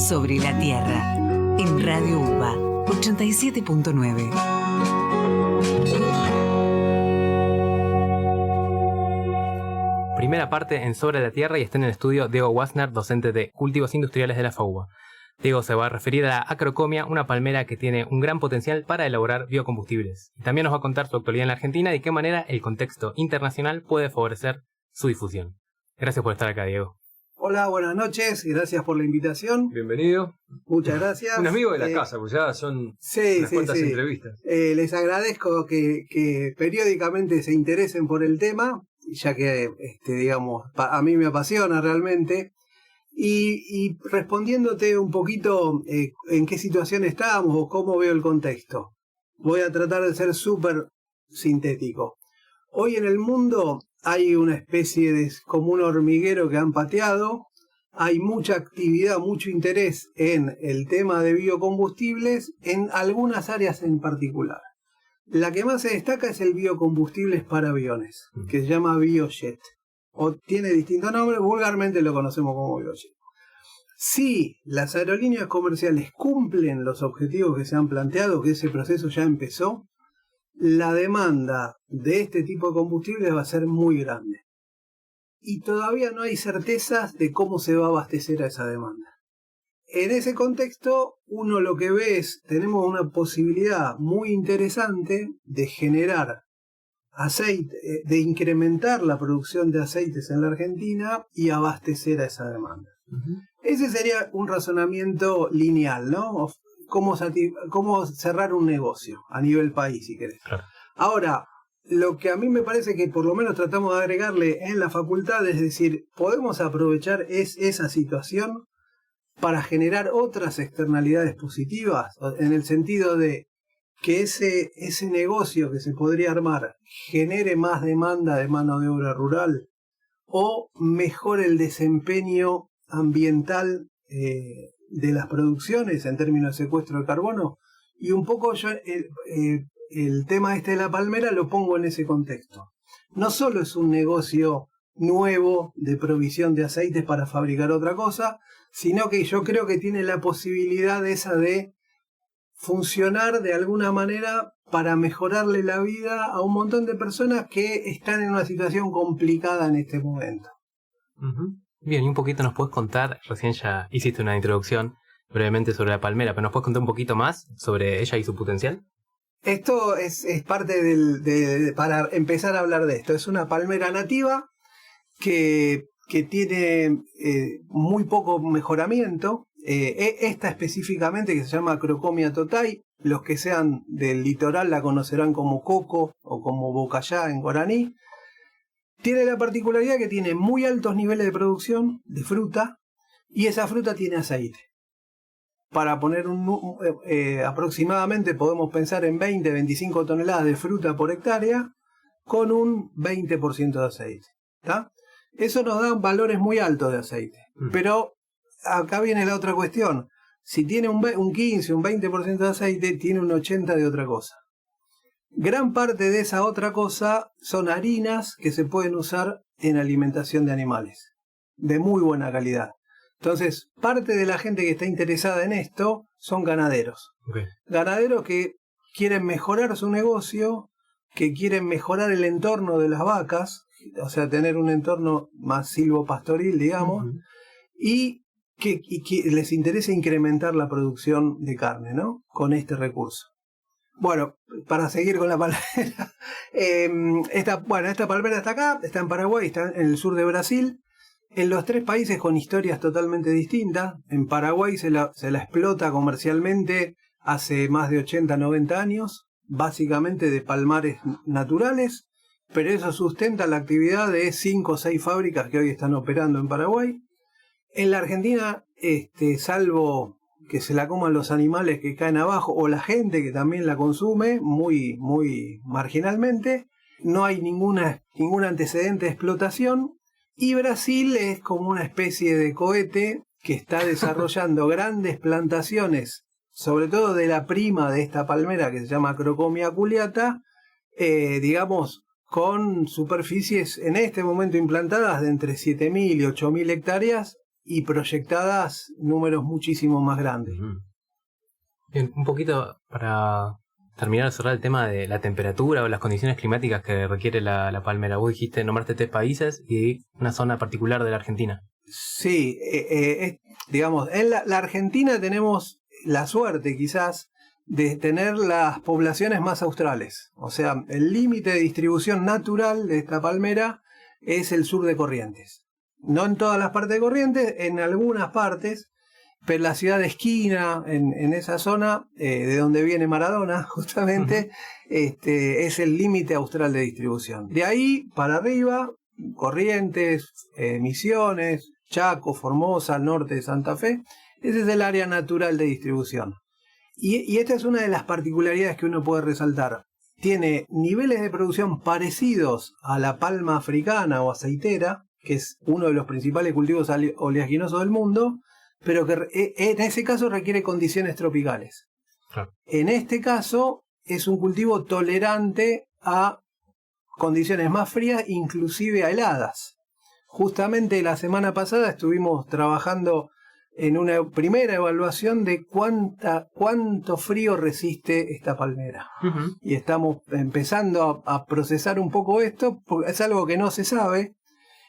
Sobre la Tierra, en Radio UBA 87.9. Primera parte en Sobre la Tierra y está en el estudio Diego Wasner, docente de Cultivos Industriales de la FAUBA. Diego se va a referir a la acrocomia, una palmera que tiene un gran potencial para elaborar biocombustibles. Y también nos va a contar su actualidad en la Argentina y de qué manera el contexto internacional puede favorecer su difusión. Gracias por estar acá, Diego. Hola, buenas noches, gracias por la invitación. Bienvenido. Muchas gracias. Un amigo de la casa, pues ya son unas cuantas entrevistas. Les agradezco que periódicamente se interesen por el tema, ya que, digamos, a mí me apasiona realmente. Y respondiéndote un poquito en qué situación estamos o cómo veo el contexto, voy a tratar de ser súper sintético. Hoy en el mundo hay una especie de como un hormiguero que han pateado, hay mucha actividad, mucho interés en el tema de biocombustibles en algunas áreas en particular. La que más se destaca es el biocombustibles para aviones, que se llama Biojet, o tiene distintos nombres, vulgarmente lo conocemos como Biojet. Si las aerolíneas comerciales cumplen los objetivos que se han planteado, que ese proceso ya empezó, la demanda de este tipo de combustibles va a ser muy grande. Y todavía no hay certezas de cómo se va a abastecer a esa demanda. En ese contexto, uno lo que ve es, tenemos una posibilidad muy interesante de generar aceite, de incrementar la producción de aceites en la Argentina y abastecer a esa demanda. Ese sería un razonamiento lineal, ¿no? Cómo cerrar un negocio a nivel país, si querés. Claro. Ahora, lo que a mí me parece que por lo menos tratamos de agregarle en la facultad, es decir, podemos aprovechar esa situación para generar otras externalidades positivas, en el sentido de que ese negocio que se podría armar genere más demanda de mano de obra rural o mejore el desempeño ambiental de las producciones en términos de secuestro de carbono. Y un poco yo el tema de la palmera lo pongo en ese contexto. No solo es un negocio nuevo de provisión de aceites para fabricar otra cosa, sino que yo creo que tiene la posibilidad esa de funcionar de alguna manera para mejorarle la vida a un montón de personas que están en una situación complicada en este momento. Bien, y un poquito nos puedes contar, recién ya hiciste una introducción brevemente sobre la palmera, pero ¿nos puedes contar un poquito más sobre ella y su potencial? Esto es parte para empezar a hablar de esto. Es una palmera nativa que tiene muy poco mejoramiento. Esta específicamente, que se llama Acrocomia totai, los que sean del litoral la conocerán como coco o como bocayá en guaraní. Tiene la particularidad que tiene muy altos niveles de producción de fruta y esa fruta tiene aceite. Para poner aproximadamente podemos pensar en 20-25 toneladas de fruta por hectárea con un 20% de aceite. ¿Tá? Eso nos da valores muy altos de aceite. Pero acá viene la otra cuestión. Si tiene un 15, un 20% de aceite, tiene un 80% de otra cosa. Gran parte de esa otra cosa son harinas que se pueden usar en alimentación de animales, de muy buena calidad. Entonces, parte de la gente que está interesada en esto son ganaderos. Okay. Ganaderos que quieren mejorar su negocio, que quieren mejorar el entorno de las vacas, o sea, tener un entorno más silvopastoril, digamos, y que les interesa incrementar la producción de carne, ¿no? Con este recurso. Bueno, para seguir con la palmera, esta palmera está acá, está en Paraguay, está en el sur de Brasil, en los tres países con historias totalmente distintas. En Paraguay se la explota comercialmente hace más de 80-90 años, básicamente de palmares naturales, pero eso sustenta la actividad de 5 o 6 fábricas que hoy están operando en Paraguay. En la Argentina, salvo que se la coman los animales que caen abajo o la gente que también la consume muy, muy marginalmente, no hay ningún antecedente de explotación. Y Brasil es como una especie de cohete que está desarrollando grandes plantaciones, sobre todo de la prima de esta palmera que se llama Acrocomia aculeata, digamos, con superficies en este momento implantadas de entre 7.000 y 8.000 hectáreas y proyectadas números muchísimo más grandes. Bien, un poquito para terminar de cerrar el tema de la temperatura o las condiciones climáticas que requiere la palmera. Vos dijiste, nombraste 3 países y una zona particular de la Argentina. Sí, digamos, en la Argentina tenemos la suerte quizás de tener las poblaciones más australes. O sea, el límite de distribución natural de esta palmera es el sur de Corrientes. No en todas las partes de Corrientes, en algunas partes, pero la ciudad de Esquina, en esa zona, de donde viene Maradona, justamente, es el límite austral de distribución. De ahí para arriba, Corrientes, Misiones, Chaco, Formosa, al norte de Santa Fe, ese es el área natural de distribución. Y esta es una de las particularidades que uno puede resaltar. Tiene niveles de producción parecidos a la palma africana o aceitera, que es uno de los principales cultivos oleaginosos del mundo, pero que en ese caso requiere condiciones tropicales. Claro. En este caso es un cultivo tolerante a condiciones más frías, inclusive a heladas. Justamente la semana pasada estuvimos trabajando en una primera evaluación de cuánto frío resiste esta palmera. Y estamos empezando a procesar un poco esto, porque es algo que no se sabe.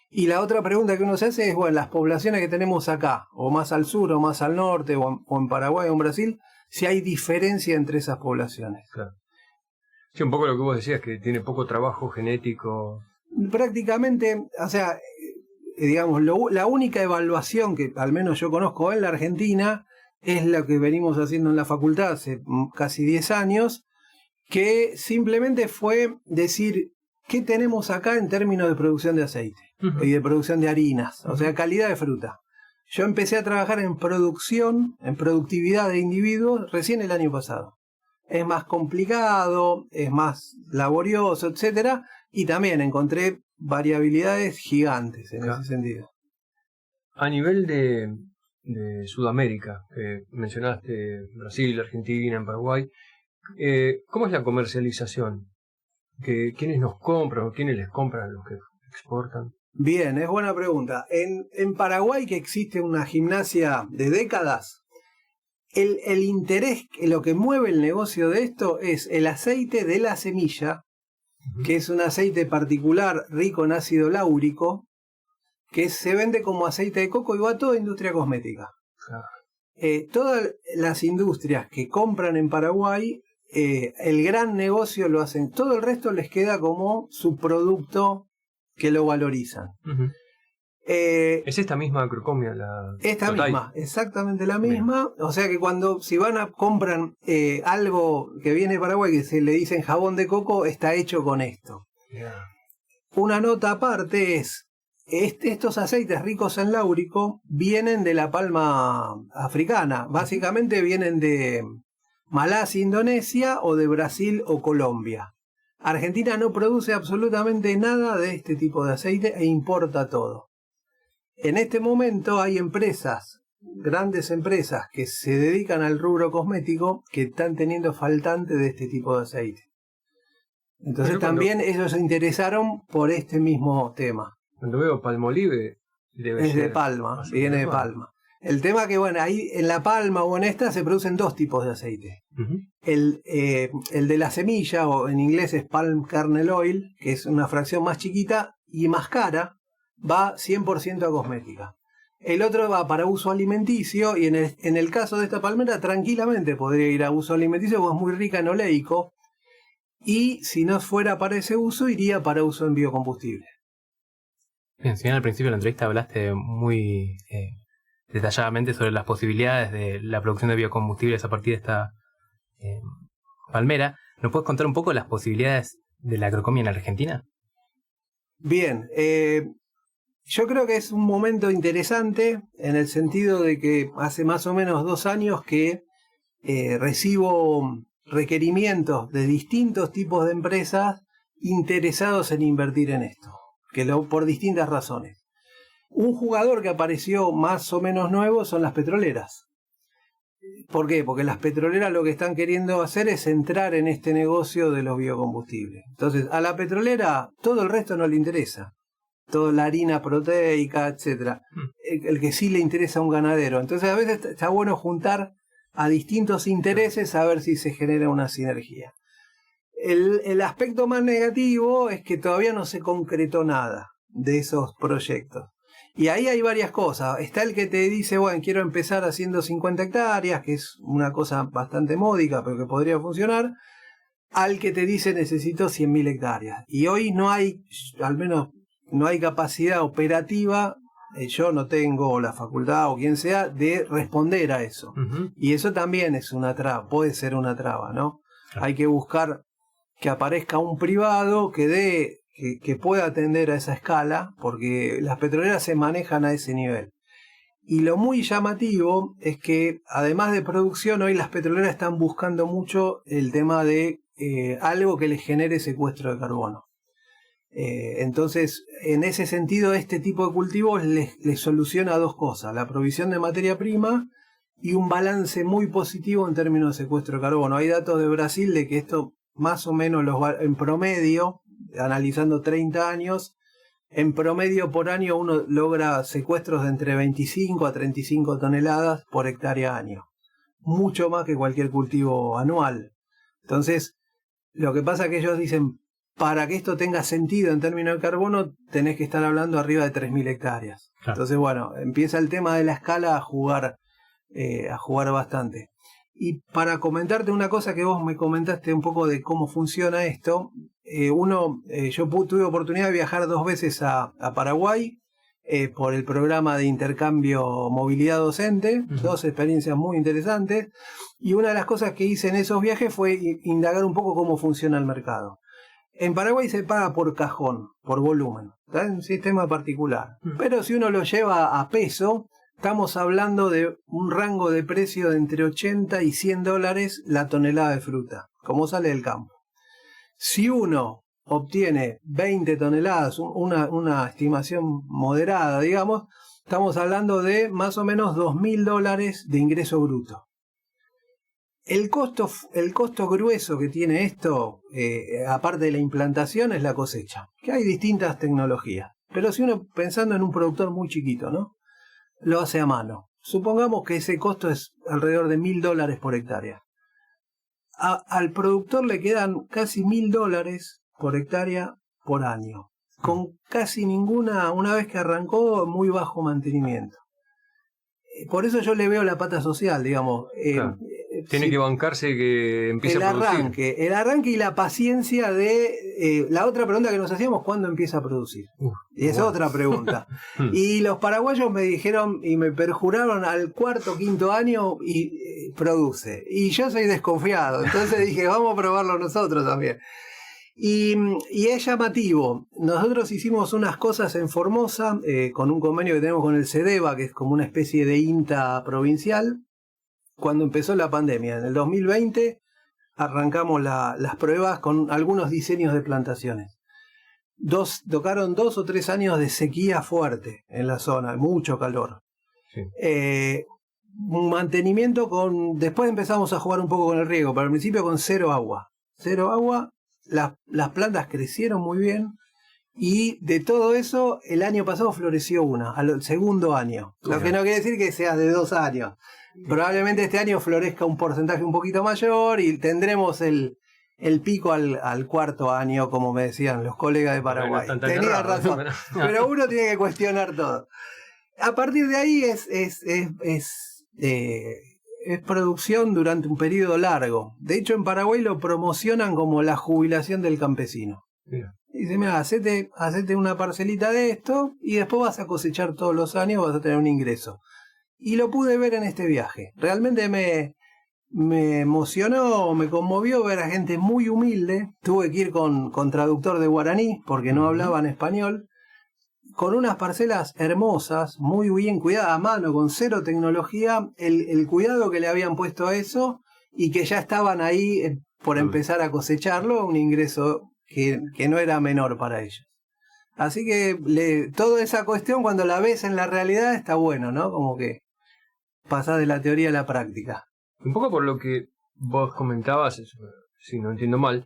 Y la otra pregunta que uno se hace es, bueno, las poblaciones que tenemos acá, o más al sur, o más al norte, o en Paraguay, o en Brasil, si hay diferencia entre esas poblaciones. Claro. Sí, un poco lo que vos decías, que tiene poco trabajo genético. Prácticamente, o sea, digamos, la única evaluación que al menos yo conozco en la Argentina es la que venimos haciendo en la facultad hace casi 10 años, que simplemente fue decir qué tenemos acá en términos de producción de aceite y de producción de harinas, o sea, calidad de fruta. Yo empecé a trabajar en producción, en productividad de individuos recién el año pasado. Es más complicado, es más laborioso, etcétera, y también encontré variabilidades gigantes en ese sentido. A nivel de Sudamérica, que mencionaste Brasil, Argentina, en Paraguay, ¿cómo es la comercialización? ¿Quiénes nos compran o quiénes les compran a los que exportan? Bien, es buena pregunta. En Paraguay, que existe una gimnasia de décadas, el interés, lo que mueve el negocio de esto es el aceite de la semilla, que es un aceite particular rico en ácido láurico, que se vende como aceite de coco y va a toda industria cosmética. Todas las industrias que compran en Paraguay, el gran negocio lo hacen, todo el resto les queda como su producto que lo valorizan. ¿Es esta misma Acrocomia? Esta misma, exactamente la misma. Bien. O sea que si van a compran algo que viene de Paraguay que se le dicen jabón de coco, está hecho con esto. Yeah. Una nota aparte es, estos aceites ricos en láurico vienen de la palma africana. Básicamente vienen de Malasia, Indonesia, o de Brasil o Colombia. Argentina no produce absolutamente nada de este tipo de aceite e importa todo. En este momento hay empresas, grandes empresas que se dedican al rubro cosmético que están teniendo faltante de este tipo de aceite. Entonces también ellos se interesaron por este mismo tema. Cuando veo Palmolive, es de palma, viene de palma. El tema que, bueno, ahí en la palma o en esta se producen dos tipos de aceite. El de la semilla, o en inglés es palm kernel oil, que es una fracción más chiquita y más cara, va 100% a cosmética. El otro va para uso alimenticio y en el caso de esta palmera tranquilamente podría ir a uso alimenticio porque es muy rica en oleico, y si no fuera para ese uso iría para uso en biocombustible. Bien, si bien al principio de la entrevista hablaste muy detalladamente sobre las posibilidades de la producción de biocombustibles a partir de esta palmera, ¿nos puedes contar un poco las posibilidades de la agrocomia en Argentina? Bien, yo creo que es un momento interesante en el sentido de que hace más o menos 2 años que recibo requerimientos de distintos tipos de empresas interesados en invertir en esto, por distintas razones. Un jugador que apareció más o menos nuevo son las petroleras. ¿Por qué? Porque las petroleras lo que están queriendo hacer es entrar en este negocio de los biocombustibles. Entonces, a la petrolera todo el resto no le interesa. toda la harina proteica, etcétera. El que sí le interesa a un ganadero. Entonces a veces está bueno juntar a distintos intereses a ver si se genera una sinergia. El aspecto más negativo es que todavía no se concretó nada de esos proyectos. Y ahí hay varias cosas. Está el que te dice, bueno, quiero empezar haciendo 50 hectáreas, que es una cosa bastante módica, pero que podría funcionar. Al que te dice, necesito 100.000 hectáreas. Y hoy no hay, al menos no hay capacidad operativa, yo no tengo la facultad o quien sea, de responder a eso. Y eso también es una traba, puede ser una traba, ¿no? Claro. Hay que buscar que aparezca un privado que pueda atender a esa escala, porque las petroleras se manejan a ese nivel. Y lo muy llamativo es que, además de producción, hoy las petroleras están buscando mucho el tema de algo que les genere secuestro de carbono. Entonces, en ese sentido, este tipo de cultivos les soluciona dos cosas: la provisión de materia prima y un balance muy positivo en términos de secuestro de carbono. Hay datos de Brasil de que esto más o menos en promedio, analizando 30 años, en promedio por año uno logra secuestros de entre 25 a 35 toneladas por hectárea año. Mucho más que cualquier cultivo anual. Entonces, lo que pasa es que ellos dicen, para que esto tenga sentido en términos de carbono, tenés que estar hablando arriba de 3.000 hectáreas. Claro. Entonces, bueno, empieza el tema de la escala a jugar bastante. Y para comentarte una cosa que vos me comentaste un poco de cómo funciona esto, yo tuve oportunidad de viajar 2 veces a Paraguay por el programa de intercambio movilidad docente, 2 experiencias muy interesantes, y una de las cosas que hice en esos viajes fue indagar un poco cómo funciona el mercado. En Paraguay se paga por cajón, por volumen, ¿está? Es un sistema particular, pero si uno lo lleva a peso, estamos hablando de un rango de precio de entre 80 y 100 dólares la tonelada de fruta, como sale del campo. Si uno obtiene 20 toneladas, una estimación moderada, digamos, estamos hablando de más o menos $2.000 de ingreso bruto. El costo grueso que tiene esto, aparte de la implantación, es la cosecha, que hay distintas tecnologías. Pero si uno, pensando en un productor muy chiquito, ¿no?, lo hace a mano. Supongamos que ese costo es alrededor de $1.000 por hectárea. Al productor le quedan casi $1.000 por hectárea por año, con casi ninguna, una vez que arrancó, muy bajo mantenimiento. Por eso yo le veo la pata social, digamos. Claro. Tiene que bancarse que empiece a producir. El arranque y la paciencia de... la otra pregunta que nos hacíamos, ¿cuándo empieza a producir? Y es otra pregunta. Y los paraguayos me dijeron y me perjuraron al 4º, 5º año y produce. Y yo soy desconfiado, entonces dije, vamos a probarlo nosotros también. Y es llamativo. Nosotros hicimos unas cosas en Formosa, con un convenio que tenemos con el CEDEVA, que es como una especie de INTA provincial. Cuando empezó la pandemia, en el 2020, arrancamos las pruebas con algunos diseños de plantaciones. Tocaron 2 o 3 años de sequía fuerte en la zona, mucho calor. Sí. Mantenimiento después empezamos a jugar un poco con el riego, pero al principio con 0 agua. 0 agua, las plantas crecieron muy bien. Y de todo eso, el año pasado floreció una, al segundo año. Lo que no quiere decir que sea de 2 años. Probablemente este año florezca un porcentaje un poquito mayor y tendremos el pico al 4º año, como me decían los colegas de Paraguay. Bueno, tenía razón, pero uno tiene que cuestionar todo. A partir de ahí es producción durante un periodo largo. De hecho, en Paraguay lo promocionan como la jubilación del campesino. Yeah. Dice, mira, hacete una parcelita de esto y después vas a cosechar todos los años, vas a tener un ingreso. Y lo pude ver en este viaje. Realmente me emocionó, me conmovió ver a gente muy humilde. Tuve que ir con traductor de guaraní porque no hablaban español. Con unas parcelas hermosas, muy bien cuidadas a mano, con 0 tecnología. El cuidado que le habían puesto a eso y que ya estaban ahí por empezar a cosecharlo, un ingreso que no era menor para ellos. Así que toda esa cuestión, cuando la ves en la realidad, está bueno, ¿no? Como que pasás de la teoría a la práctica. Un poco por lo que vos comentabas, si no entiendo mal,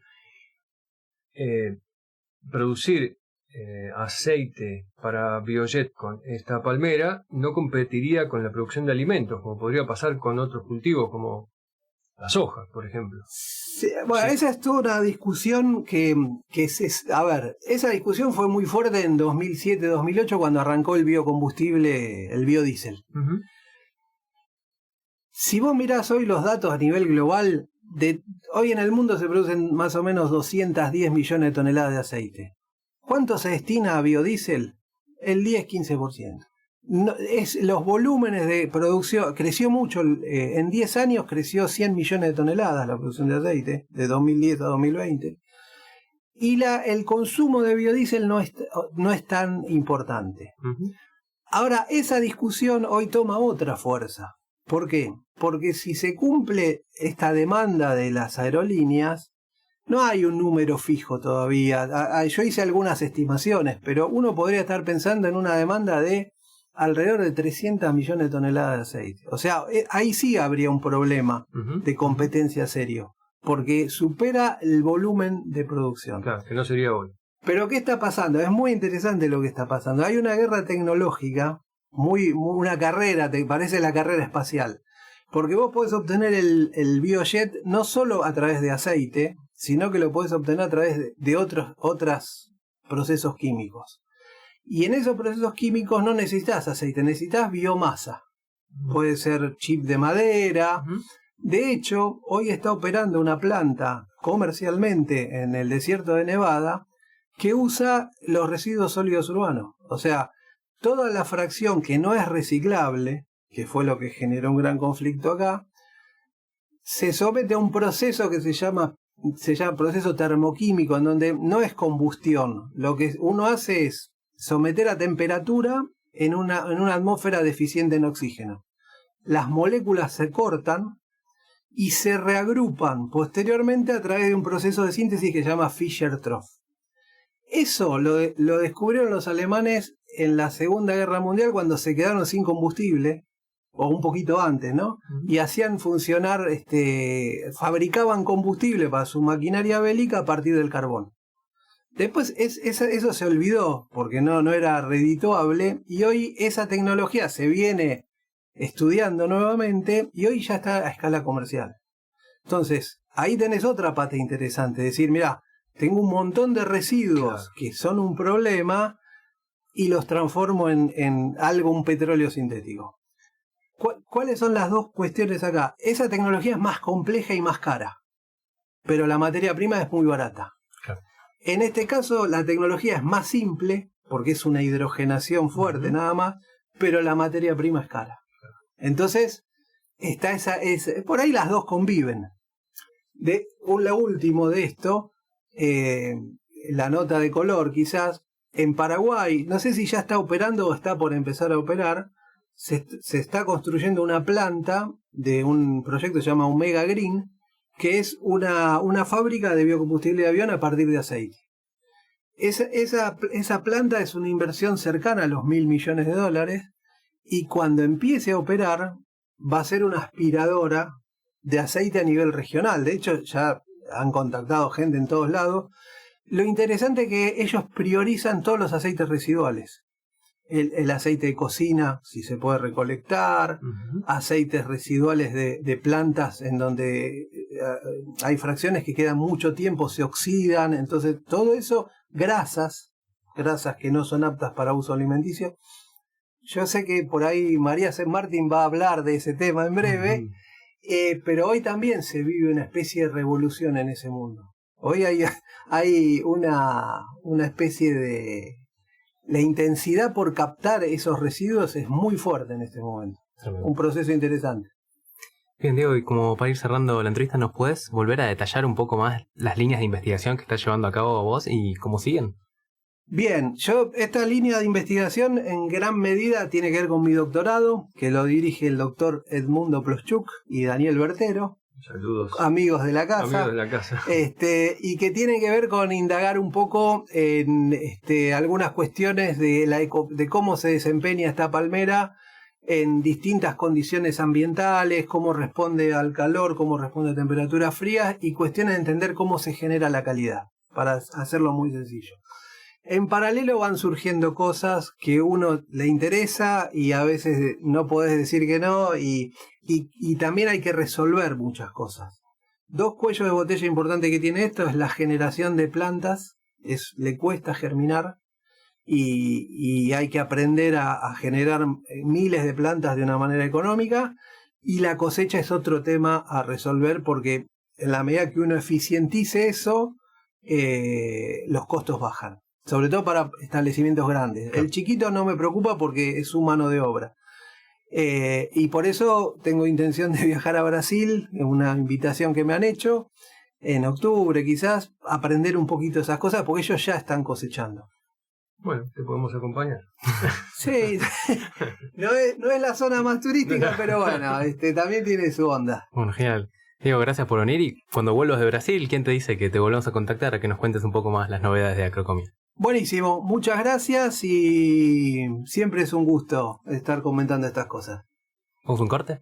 producir aceite para biojet con esta palmera, no competiría con la producción de alimentos, como podría pasar con otros cultivos como la soja, por ejemplo. Sí, bueno, esa es toda una discusión a ver, esa discusión fue muy fuerte en 2007-2008 cuando arrancó el biocombustible, el biodiesel. Uh-huh. Si vos mirás hoy los datos a nivel global, hoy en el mundo se producen más o menos 210 millones de toneladas de aceite. ¿Cuánto se destina a biodiesel? El 10-15%. No, los volúmenes de producción, creció mucho, en 10 años creció 100 millones de toneladas la producción de aceite, de 2010 a 2020. Y el consumo de biodiesel no es tan importante. Uh-huh. Ahora, esa discusión hoy toma otra fuerza. ¿Por qué? Porque si se cumple esta demanda de las aerolíneas, no hay un número fijo todavía. Yo hice algunas estimaciones, pero uno podría estar pensando en una demanda de alrededor de 300 millones de toneladas de aceite. O sea, ahí sí habría un problema de competencia serio, porque supera el volumen de producción. Claro, que no sería hoy. Pero ¿qué está pasando? Es muy interesante lo que está pasando. Hay una guerra tecnológica, una carrera, te parece la carrera espacial, porque vos podés obtener el biojet no solo a través de aceite, sino que lo podés obtener a través de otros procesos químicos. Y en esos procesos químicos no necesitas aceite, necesitas biomasa. Puede ser chip de madera. De hecho, hoy está operando una planta comercialmente en el desierto de Nevada que usa los residuos sólidos urbanos. O sea, toda la fracción que no es reciclable, que fue lo que generó un gran conflicto acá, se somete a un proceso que se llama proceso termoquímico, en donde no es combustión. Lo que uno hace es someter a temperatura en una atmósfera deficiente en oxígeno. Las moléculas se cortan y se reagrupan posteriormente a través de un proceso de síntesis que se llama Fischer-Tropsch. Eso lo descubrieron los alemanes en la Segunda Guerra Mundial cuando se quedaron sin combustible, o un poquito antes, ¿no? Y hacían funcionar, fabricaban combustible para su maquinaria bélica a partir del carbón. Después eso se olvidó porque no era redituable, y hoy esa tecnología se viene estudiando nuevamente y hoy ya está a escala comercial. Entonces, ahí tenés otra pata interesante, decir, mirá, tengo un montón de residuos que son un problema y los transformo en un petróleo sintético. ¿Cuáles son las dos cuestiones acá? Esa tecnología es más compleja y más cara, pero la materia prima es muy barata. Claro. En este caso, la tecnología es más simple, porque es una hidrogenación fuerte nada más, pero la materia prima es cara. Entonces, por ahí las dos conviven. Lo último de esto, la nota de color quizás, en Paraguay, no sé si ya está operando o está por empezar a operar, se está construyendo una planta de un proyecto que se llama Omega Green, que es una fábrica de biocombustible de avión a partir de aceite. Esa planta es una inversión cercana a los $1.000 millones, y cuando empiece a operar va a ser una aspiradora de aceite a nivel regional. De hecho, ya han contactado gente en todos lados. Lo interesante es que ellos priorizan todos los aceites residuales. El aceite de cocina, si se puede recolectar, aceites residuales de plantas en donde hay fracciones que quedan mucho tiempo, se oxidan, entonces todo eso, grasas que no son aptas para uso alimenticio. Yo sé que por ahí María San Martín va a hablar de ese tema en breve, pero hoy también se vive una especie de revolución en ese mundo. Hoy hay una especie de... La intensidad por captar esos residuos es muy fuerte en este momento. Un proceso interesante. Bien, Diego, y como para ir cerrando la entrevista, ¿nos puedes volver a detallar un poco más las líneas de investigación que estás llevando a cabo vos y cómo siguen? Bien, esta línea de investigación en gran medida tiene que ver con mi doctorado, que lo dirige el doctor Edmundo Ploschuk y Daniel Bertero. Saludos. Amigos de la casa. Amigos de la casa. Y que tiene que ver con indagar un poco en algunas cuestiones de cómo se desempeña esta palmera en distintas condiciones ambientales, cómo responde al calor, cómo responde a temperaturas frías, y cuestiones de entender cómo se genera la calidad, para hacerlo muy sencillo. en paralelo van surgiendo cosas que uno le interesa y a veces no podés decir que no, y también hay que resolver muchas cosas. Dos cuellos de botella importantes que tiene esto es la generación de plantas, le cuesta germinar y hay que aprender a generar miles de plantas de una manera económica, y la cosecha es otro tema a resolver porque en la medida que uno eficientice eso, los costos bajan, sobre todo para establecimientos grandes. El chiquito no me preocupa porque es su mano de obra. Y por eso tengo intención de viajar a Brasil, es una invitación que me han hecho, en octubre quizás, aprender un poquito esas cosas, porque ellos ya están cosechando. Bueno, te podemos acompañar. Sí, no es la zona más turística, pero bueno, también tiene su onda. Bueno, genial. Diego, gracias por venir, y cuando vuelvas de Brasil, ¿quién te dice que te volvamos a contactar a que nos cuentes un poco más las novedades de Acrocomia? Buenísimo, muchas gracias y siempre es un gusto estar comentando estas cosas. ¿Vamos a un corte?